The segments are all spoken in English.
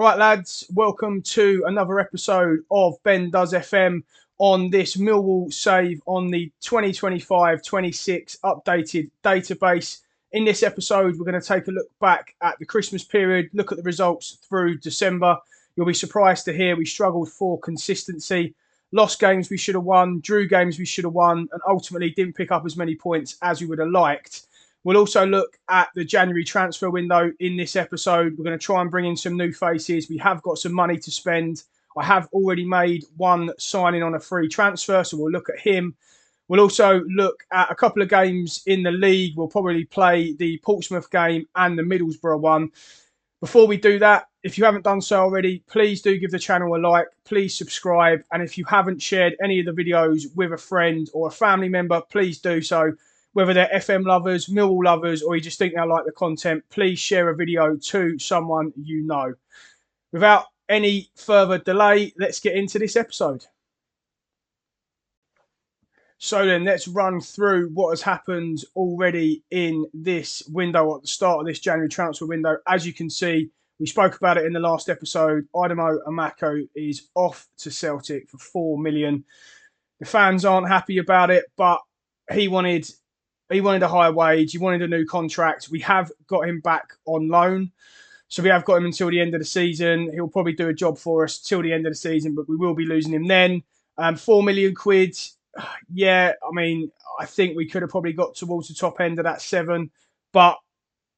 All right, lads, welcome to another episode of Ben Does FM on this Millwall save on the 2025-26 updated database. In this episode, we're going to take a look back at the Christmas period, look at the results through December. You'll be surprised to hear we struggled for consistency, lost games we should have won, drew games we should have won, and ultimately didn't pick up as many points as we would have liked. We'll also look at the January transfer window in this episode. We're going to try and bring in some new faces. We have got some money to spend. I have already made one signing on a free transfer, so we'll look at him. We'll also look at a couple of games in the league. We'll probably play the Portsmouth game and the Middlesbrough one. Before we do that, if you haven't done so already, please do give the channel a like. Please subscribe. And if you haven't shared any of the videos with a friend or a family member, please do so. Whether they're FM lovers, Millwall lovers, or you just think they like the content, please share a video to someone you know. Without any further delay, let's get into this episode. So then, let's run through what has happened already in this window at the start of this January transfer window. As you can see, we spoke about it in the last episode. Idemo Amako is off to Celtic for $4 million. The fans aren't happy about it, but he wanted a higher wage. He wanted a new contract. We have got him back on loan. So we have got him until the end of the season. He'll probably do a job for us till the end of the season, but we will be losing him then. £4 million. Yeah, I mean, I think we could have probably got towards the top end of that 7. But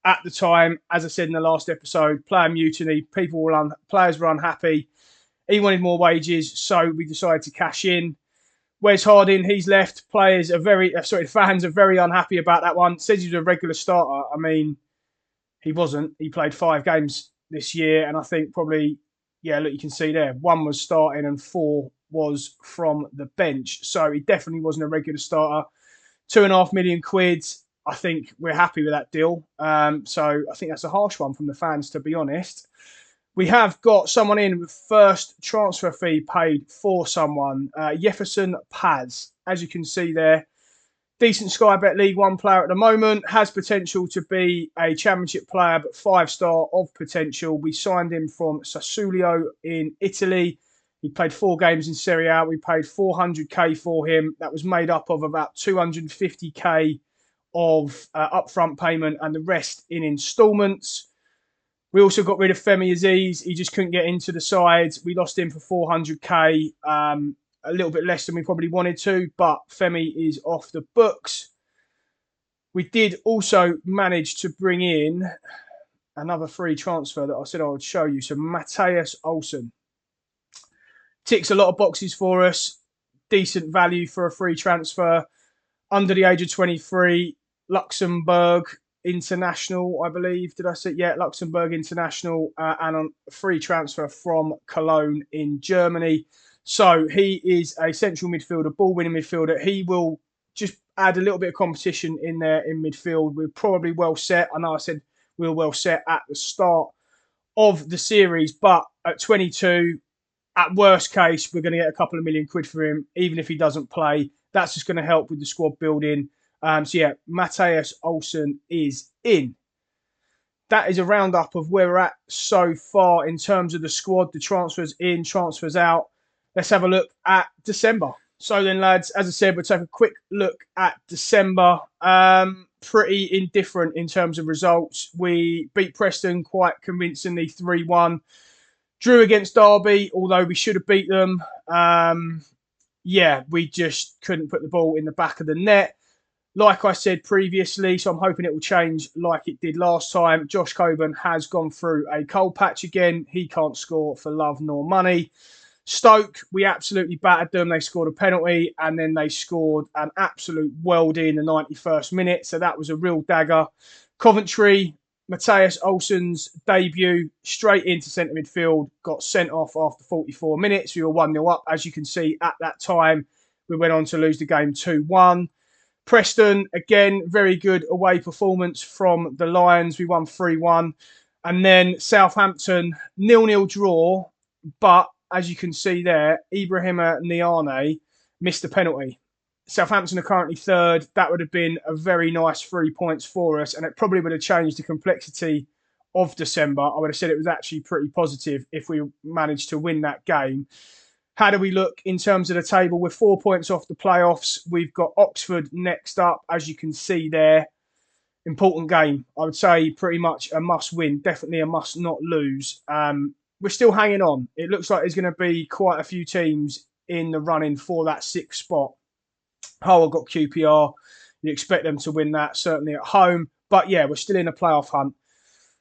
at the time, as I said in the last episode, player mutiny, players were unhappy. He wanted more wages, so we decided to cash in. Wes Harding, he's left. Fans are very unhappy about that one. Says he's a regular starter. I mean, he wasn't. He played 5 games this year, and I think probably, yeah, look, you can see there, 1 was starting and 4 was from the bench. So he definitely wasn't a regular starter. £2.5 million. I think we're happy with that deal. So I think that's a harsh one from the fans, to be honest. We have got someone in with first transfer fee paid for someone, Jefferson Paz. As you can see there, decent Sky Bet League One player at the moment, has potential to be a championship player, but 5-star of potential. We signed him from Sassuolo in Italy. He played 4 games in Serie A. We paid 400k for him. That was made up of about 250k of upfront payment and the rest in instalments. We also got rid of Femi Aziz. He just couldn't get into the side. We lost him for 400k, a little bit less than we probably wanted to, but Femi is off the books. We did also manage to bring in another free transfer that I said I would show you. So Matthias Olsen ticks a lot of boxes for us. Decent value for a free transfer. Under the age of 23, Luxembourg international, I believe. Did I say? Yeah, Luxembourg international, and on a free transfer from Cologne in Germany. So he is a central midfielder, ball-winning midfielder. He will just add a little bit of competition in there in midfield. We're probably well set. I know I said we were well set at the start of the series, but at 22, at worst case, we're going to get a couple of £1 million for him, even if he doesn't play. That's just going to help with the squad building. So yeah, Matthias Olsen is in. That is a roundup of where we're at so far in terms of the squad, the transfers in, transfers out. Let's have a look at December. So then, lads, as I said, we'll take a quick look at December. Pretty indifferent in terms of results. We beat Preston quite convincingly 3-1. Drew against Derby, although we should have beat them. Yeah, we just couldn't put the ball in the back of the net. Like I said previously, so I'm hoping it will change like it did last time. Josh Coburn has gone through a cold patch again. He can't score for love nor money. Stoke, we absolutely battered them. They scored a penalty and then they scored an absolute weldy in the 91st minute. So that was a real dagger. Coventry, Matthias Olsen's debut straight into centre midfield, got sent off after 44 minutes. We were 1-0 up. As you can see, at that time, we went on to lose the game 2-1. Preston, again, very good away performance from the Lions. We won 3-1. And then Southampton, 0-0 draw. But as you can see there, Ibrahima Niane missed a penalty. Southampton are currently 3rd. That would have been a very nice 3 points for us. And it probably would have changed the complexity of December, I would have said it was actually pretty positive if we managed to win that game. How do we look in terms of the table? We're 4 points off the playoffs. We've got Oxford next up, as you can see there. Important game. I would say pretty much a must win, definitely a must not lose. We're still hanging on. It looks like there's going to be quite a few teams in the running for that 6th spot. Hull have got QPR. You expect them to win that, certainly at home. But yeah, we're still in a playoff hunt.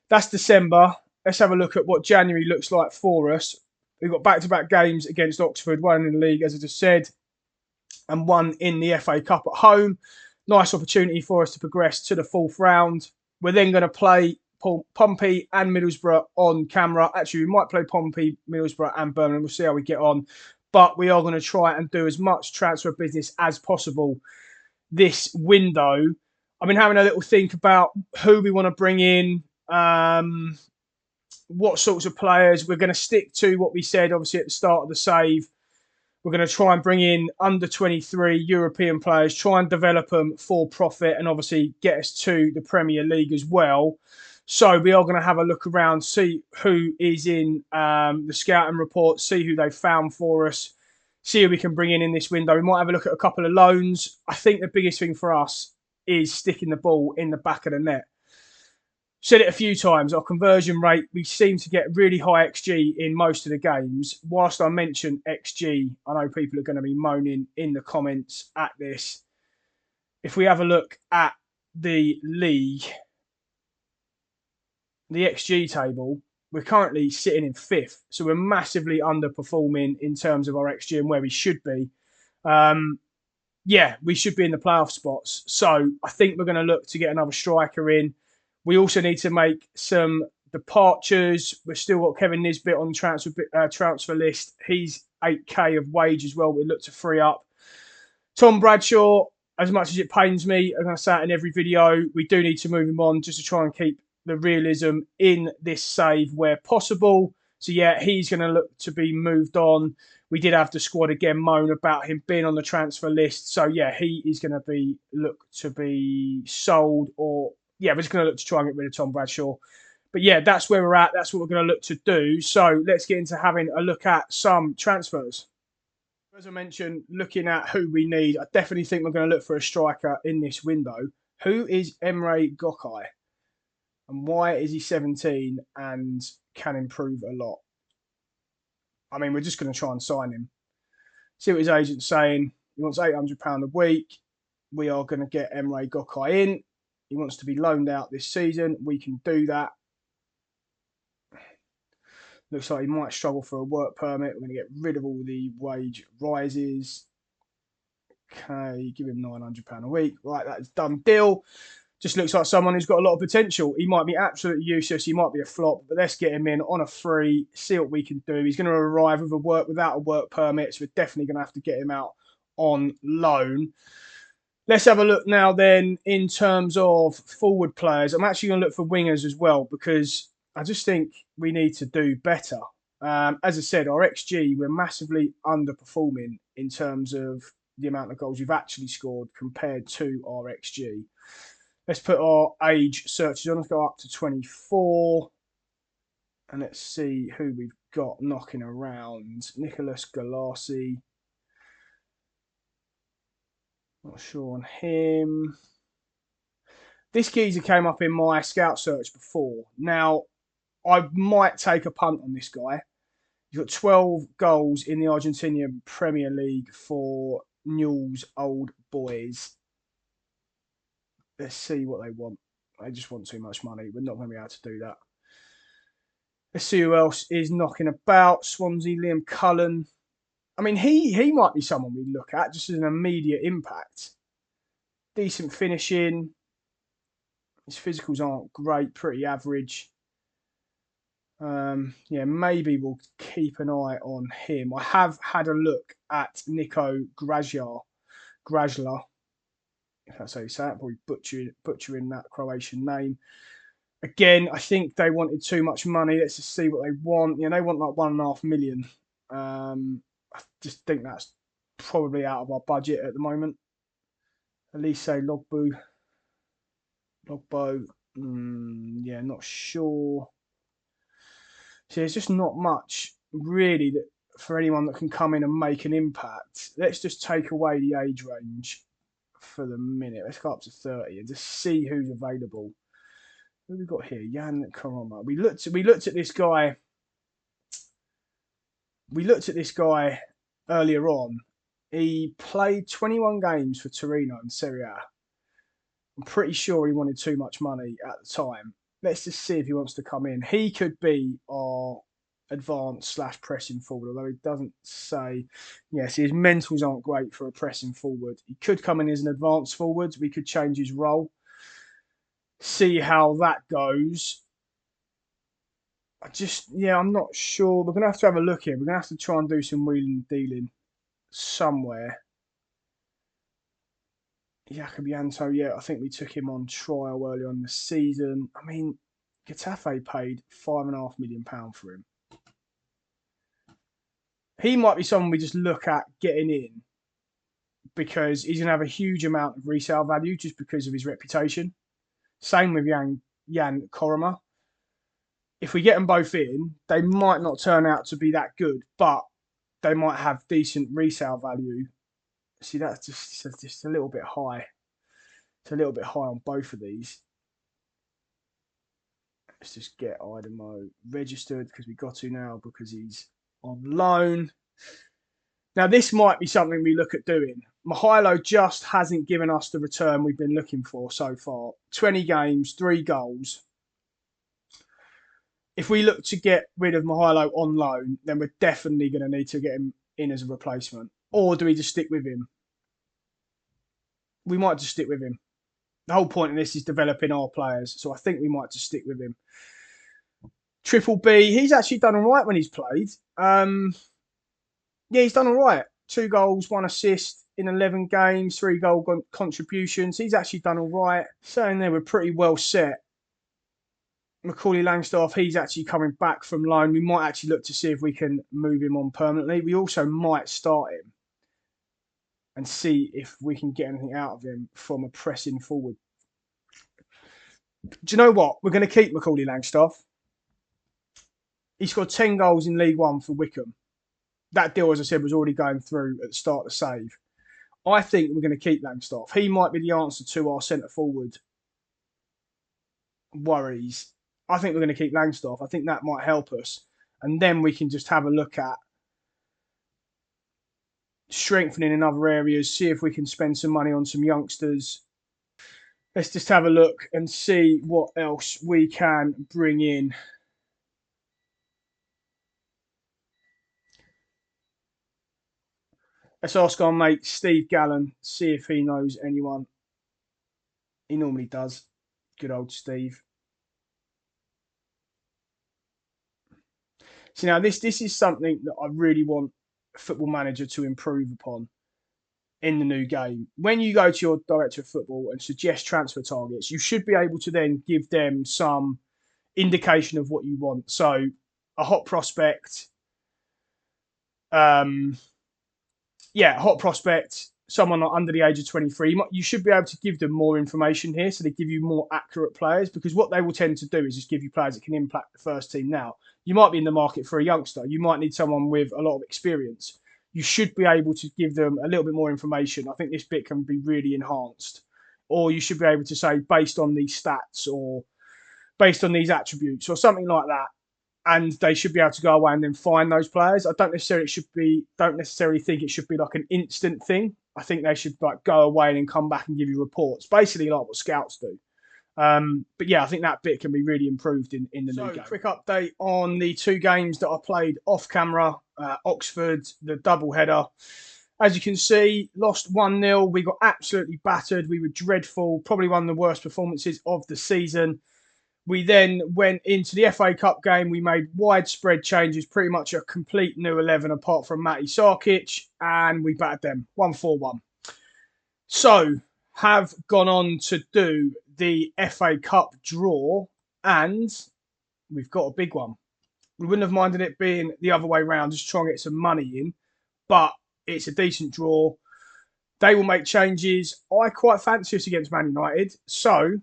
That's December. Let's have a look at what January looks like for us. We've got back-to-back games against Oxford, one in the league, as I just said, and one in the FA Cup at home. Nice opportunity for us to progress to the 4th round. We're then going to play Pompey and Middlesbrough on camera. Actually, we might play Pompey, Middlesbrough and Birmingham. We'll see how we get on. But we are going to try and do as much transfer business as possible this window. I've been having a little think about who we want to bring in, what sorts of players. We're going to stick to what we said, obviously, at the start of the save. We're going to try and bring in under 23 European players, try and develop them for profit, and obviously get us to the Premier League as well. So we are going to have a look around, see who is in the scouting report, see who they've found for us, see who we can bring in this window. We might have a look at a couple of loans. I think the biggest thing for us is sticking the ball in the back of the net. Said it a few times, our conversion rate, we seem to get really high XG in most of the games. Whilst I mention XG, I know people are going to be moaning in the comments at this. If we have a look at the league, the XG table, we're currently sitting in 5th. So we're massively underperforming in terms of our XG and where we should be. Yeah, we should be in the playoff spots. So I think we're going to look to get another striker in. We also need to make some departures. We've still got Kevin Nisbet on the transfer list. He's 8k of wage as well. We look to free up. Tom Bradshaw, as much as it pains me, I'm going to say it in every video, we do need to move him on just to try and keep the realism in this save where possible. So yeah, he's going to look to be moved on. We did have the squad again moan about him being on the transfer list. So yeah, he is going to be look to be sold, or yeah, we're just going to look to try and get rid of Tom Bradshaw. But yeah, that's where we're at. That's what we're going to look to do. So let's get into having a look at some transfers. As I mentioned, looking at who we need, I definitely think we're going to look for a striker in this window. Who is Emre Gokai? And why is he 17 and can improve a lot? I mean, we're just going to try and sign him. See what his agent's saying. He wants £800 a week. We are going to get Emre Gokai in. He wants to be loaned out this season. We can do that. Looks like he might struggle for a work permit. We're going to get rid of all the wage rises. Okay, give him £900 a week. Right, that's done deal. Just looks like someone who's got a lot of potential. He might be absolutely useless. He might be a flop, but let's get him in on a free, see what we can do. He's going to arrive without a work permit, so we're definitely going to have to get him out on loan. Let's have a look now then in terms of forward players. I'm actually going to look for wingers as well because I just think we need to do better. As I said, our XG, we're massively underperforming in terms of the amount of goals we've actually scored compared to our XG. Let's put our age searches on. Let's go up to 24. And let's see who we've got knocking around. Nicholas Galassi. Not sure on him. This geezer came up in my scout search before. Now, I might take a punt on this guy. He's got 12 goals in the Argentinian Premier League for Newell's Old Boys. Let's see what they want. They just want too much money. We're not going to be able to do that. Let's see who else is knocking about. Swansea, Liam Cullen. I mean, he might be someone we look at just as an immediate impact. Decent finishing. His physicals aren't great, pretty average. Yeah, maybe we'll keep an eye on him. I have had a look at Nico Grajla. If that's how you say it, probably butchering that Croatian name. Again, I think they wanted too much money. Let's just see what they want. You know, they want like $1.5 million. I just think that's probably out of our budget at the moment. Elise Logbo. Yeah, not sure. So there's just not much really that for anyone that can come in and make an impact. Let's just take away the age range for the minute. Let's go up to 30 and just see who's available. Who have we got here? Jan Karoma. We looked at this guy. We looked at this guy earlier on. He played 21 games for Torino in Serie A. I'm pretty sure he wanted too much money at the time. Let's just see if he wants to come in. He could be our advanced / pressing forward, although he doesn't say. Yes, his mentals aren't great for a pressing forward. He could come in as an advanced forward. We could change his role. See how that goes. I'm not sure. We're going to have a look here. We're going to have to try and do some wheeling and dealing somewhere. Jacob Janto, yeah, I think we took him on trial early on in the season. I mean, Getafe paid £5.5 million for him. He might be someone we just look at getting in because he's going to have a huge amount of resale value just because of his reputation. Same with Jan Koroma. If we get them both in, they might not turn out to be that good, but they might have decent resale value. See, that's just a little bit high. It's a little bit high on both of these. Let's just get Idemo registered because we got to now because he's on loan. Now, this might be something we look at doing. Mihailo just hasn't given us the return we've been looking for so far. 20 games, 3 goals. If we look to get rid of Mihailo on loan, then we're definitely going to need to get him in as a replacement. Or do we just stick with him? We might just stick with him. The whole point of this is developing our players, so I think we might just stick with him. Triple B, he's actually done all right when he's played. He's done all right. 2 goals, 1 assist in 11 games, 3 goal contributions. He's actually done all right. Saying there we're pretty well set. Macaulay Langstaff, he's actually coming back from loan. We might actually look to see if we can move him on permanently. We also might start him and see if we can get anything out of him from a pressing forward. Do you know what? We're going to keep Macaulay Langstaff. He scored 10 goals in League One for Wycombe. That deal, as I said, was already going through at the start of the save. I think we're going to keep Langstaff. He might be the answer to our centre-forward worries. I think we're going to keep Langstaff. I think that might help us. And then we can just have a look at strengthening in other areas, see if we can spend some money on some youngsters. Let's just have a look and see what else we can bring in. Let's ask our mate Steve Gallen, see if he knows anyone. He normally does. Good old Steve. So now this is something that I really want Football Manager to improve upon in the new game. When you go to your director of football and suggest transfer targets, you should be able to then give them some indication of what you want. So a hot prospect, hot prospect, someone under the age of 23, you should be able to give them more information here so they give you more accurate players, because what they will tend to do is just give you players that can impact the first team now. You might be in the market for a youngster. You might need someone with a lot of experience. You should be able to give them a little bit more information. I think this bit can be really enhanced. Or you should be able to say, based on these stats or based on these attributes or something like that. And they should be able to go away and then find those players. I don't necessarily think it should be like an instant thing. I think they should like go away and then come back and give you reports, basically like what scouts do. But yeah, I think that bit can be really improved in the new game. Quick update on the 2 games that I played off camera. Oxford, the double header. As you can see, lost 1-0. We got absolutely battered. We were dreadful. Probably one of the worst performances of the season. We then went into the FA Cup game. We made widespread changes, pretty much a complete new 11 apart from Matty Sarkic, and we battered them 1-4-1. So, have gone on to do the FA Cup draw, and we've got a big one. We wouldn't have minded it being the other way around, just trying to get some money in, but it's a decent draw. They will make changes. I quite fancy us against Man United, so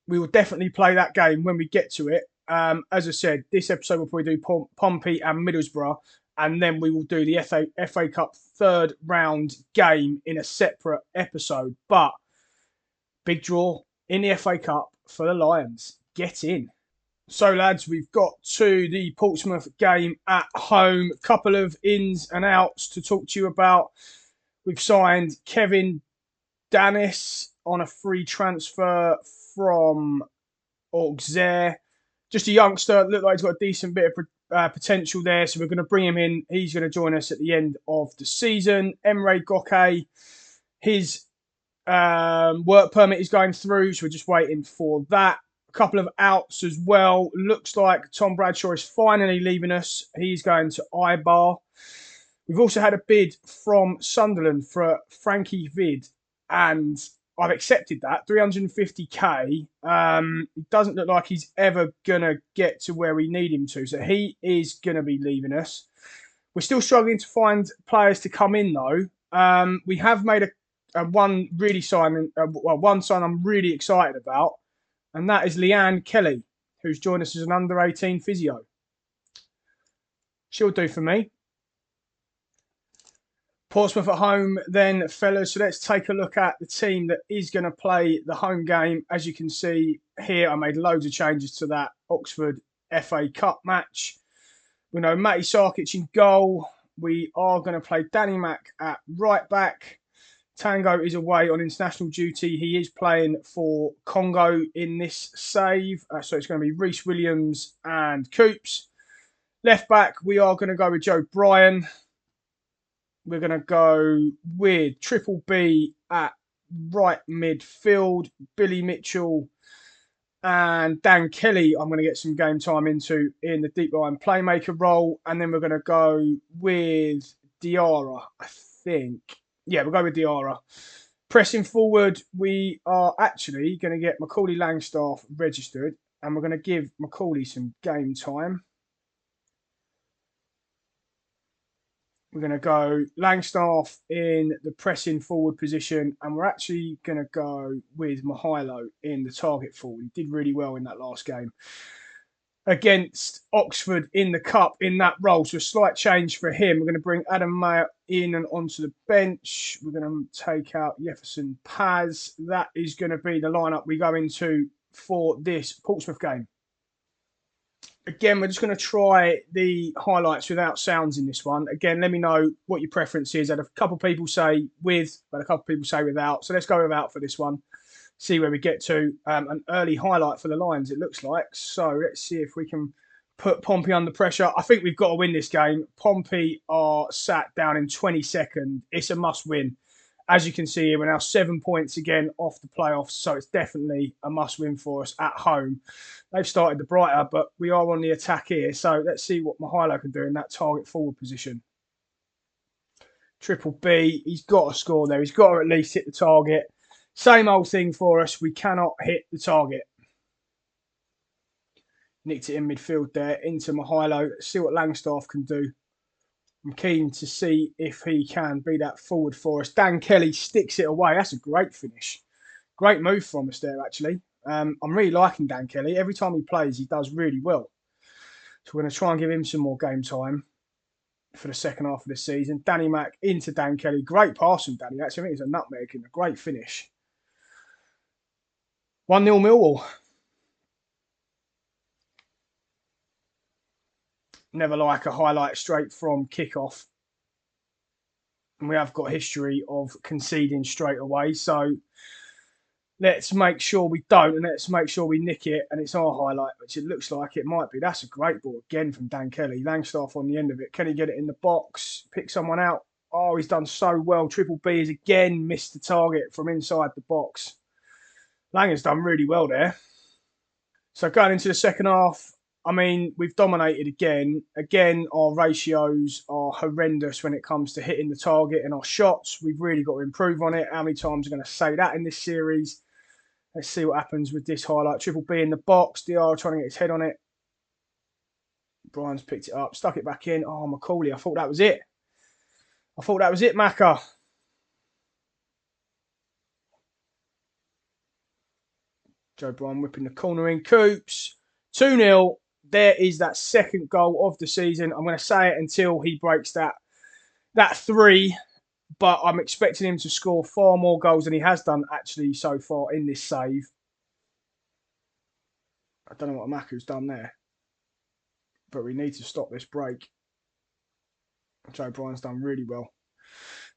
we will definitely play that game when we get to it. As I said, this episode will probably do Pompey and Middlesbrough, and then we will do the FA Cup third round game in a separate episode. But big draw in the FA Cup for the Lions. Get in. So, lads, we've got to the Portsmouth game at home. A couple of ins and outs to talk to you about. We've signed Kevin Danis on a free transfer from Auxerre. Just a youngster. Looked like he's got a decent bit of potential there. So we're going to bring him in. He's going to join us at the end of the season. Emre Goke, his work permit is going through. So we're just waiting for that. A couple of outs as well. Looks like Tom Bradshaw is finally leaving us. He's going to Ibar. We've also had a bid from Sunderland for Frankie Vid, and I've accepted that, 350k. It doesn't look like he's ever going to get to where we need him to, so he is going to be leaving us. We're still struggling to find players to come in, though. We have made one sign I'm really excited about, and that is Leanne Kelly, who's joined us as an under-18 physio. She'll do for me. Portsmouth at home then, fellas. So let's take a look at the team that is going to play the home game. As you can see here, I made loads of changes to that Oxford FA Cup match. We know Matty Sarkic in goal. We are going to play Danny Mack at right back. Tango is away on international duty. He is playing for Congo in this save. So it's going to be Reece Williams and Coops. Left back, we are going to go with Joe Bryan. We're going to go with Triple B at right midfield. Billy Mitchell and Dan Kelly, I'm going to get some game time into in the deep line playmaker role. And then we're going to go with Diarra, I think. Yeah, we'll go with Diarra. Pressing forward, we are actually going to get Macaulay Langstaff registered. And we're going to give Macaulay some game time. We're going to go Langstaff in the pressing forward position, and we're actually going to go with Mihailo in the target forward. He did really well in that last game against Oxford in the Cup in that role. So a slight change for him. We're going to bring Adam Mayer in and onto the bench. We're going to take out Jefferson Paz. That is going to be the lineup we go into for this Portsmouth game. Again, we're just going to try the highlights without sounds in this one. Again, let me know what your preference is. I had a couple of people say with, but a couple of people say without. So let's go without for this one. See where we get to. An early highlight for the Lions, it looks like. So let's see if we can put Pompey under pressure. I think we've got to win this game. Pompey are sat down in 22nd. It's a must-win. As you can see here, we're now 7 points again off the playoffs, so it's definitely a must-win for us at home. They've started the brighter, but we are on the attack here, so let's see what Mihailo can do in that target forward position. Triple B, he's got to score there. He's got to at least hit the target. Same old thing for us. We cannot hit the target. Nicked it in midfield there into Mihailo. Let's see what Langstaff can do. I'm keen to see if he can be that forward for us. Dan Kelly sticks it away. That's a great finish. Great move from us there, actually. I'm really liking Dan Kelly. Every time he plays, he does really well. So we're going to try and give him some more game time for the second half of the season. Danny Mack into Dan Kelly. Great pass from Danny. Actually, I think it's a nutmeg and a great finish. 1-0 Millwall. Never like a highlight straight from kickoff. And we have got a history of conceding straight away. So let's make sure we don't, and let's make sure we nick it, and it's our highlight, which it looks like it might be. That's a great ball again from Dan Kelly. Langstaff on the end of it. Can he get it in the box? Pick someone out. Oh, he's done so well. Triple B has again missed the target from inside the box. Lang has done really well there. So going into the second half, I mean, we've dominated again. Again, our ratios are horrendous when it comes to hitting the target and our shots. We've really got to improve on it. How many times are going to say that in this series? Let's see what happens with this highlight. Triple B in the box. DR trying to get his head on it. Brian's picked it up, stuck it back in. Oh, Macaulay, I thought that was it. I thought that was it, Macca. Joe Bryan whipping the corner in. Coops, 2-0. There is that second goal of the season. I'm going to say it until he breaks that 3, but I'm expecting him to score far more goals than he has done actually so far in this save. I don't know what Amaku's done there, but we need to stop this break. Joe Bryan's done really well.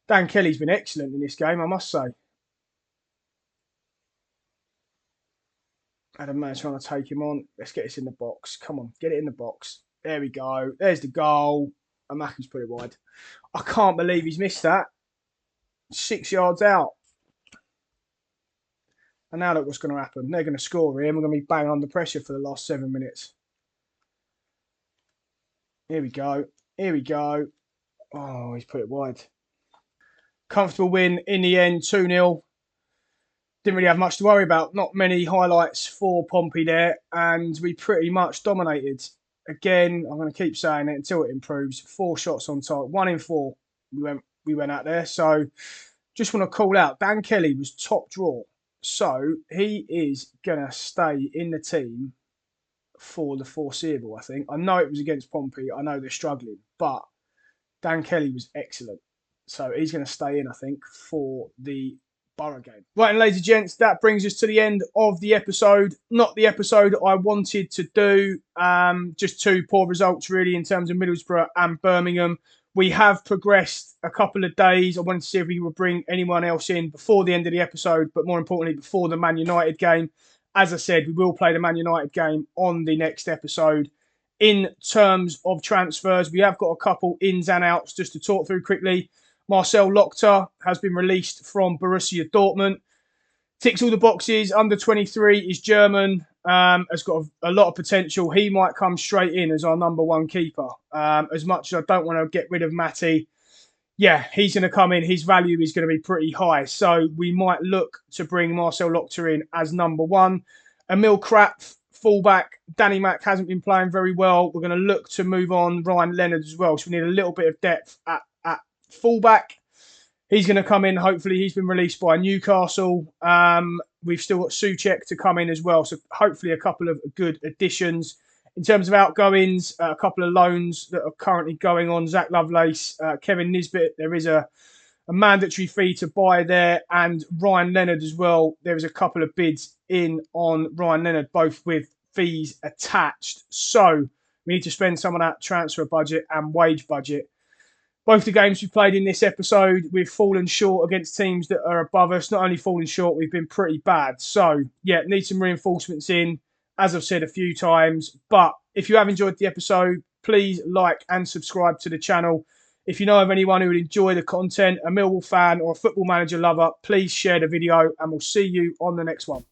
Dan Kelly's been excellent in this game, I must say. Adam Man trying to take him on. Let's get this in the box. Come on, get it in the box. There we go. There's the goal. Amaku's put it wide. I can't believe he's missed that. 6 yards out. And now look what's going to happen. They're going to score here and we're going to be bang under pressure for the last 7 minutes. Here we go. Here we go. Oh, he's put it wide. Comfortable win in the end, 2-0. Didn't really have much to worry about. Not many highlights for Pompey there. And we pretty much dominated. Again, I'm going to keep saying it until it improves. 4 shots on target. 1 in 4 we went out there. So just want to call out, Dan Kelly was top draw. So he is going to stay in the team for the foreseeable, I think. I know it was against Pompey. I know they're struggling. But Dan Kelly was excellent. So he's going to stay in, I think, for the Borough game. Right, and ladies and gents, that brings us to the end of the episode. Not the episode I wanted to do. Just 2 poor results, really, in terms of Middlesbrough and Birmingham. We have progressed a couple of days. I wanted to see if we would bring anyone else in before the end of the episode, but more importantly, before the Man United game. As I said, we will play the Man United game on the next episode. In terms of transfers, we have got a couple ins and outs just to talk through quickly. Marcel Lochter has been released from Borussia Dortmund. Ticks all the boxes. Under 23 is German. Has got a lot of potential. He might come straight in as our number 1 keeper. As much as I don't want to get rid of Matty, yeah, he's going to come in. His value is going to be pretty high. So we might look to bring Marcel Lochter in as number 1. Emil Krapf, fullback. Danny Mack hasn't been playing very well. We're going to look to move on Ryan Leonard as well. So we need a little bit of depth at fullback. He's going to come in. Hopefully, he's been released by Newcastle. We've still got Souček to come in as well. So hopefully, a couple of good additions. In terms of outgoings, a couple of loans that are currently going on. Zach Lovelace, Kevin Nisbet. There is a mandatory fee to buy there. And Ryan Leonard as well. There is a couple of bids in on Ryan Leonard, both with fees attached. So we need to spend some of that transfer budget and wage budget. Both the games we've played in this episode, we've fallen short against teams that are above us. Not only fallen short, we've been pretty bad. So, yeah, need some reinforcements in, as I've said a few times. But if you have enjoyed the episode, please like and subscribe to the channel. If you know of anyone who would enjoy the content, a Millwall fan or a Football Manager lover, please share the video and we'll see you on the next one.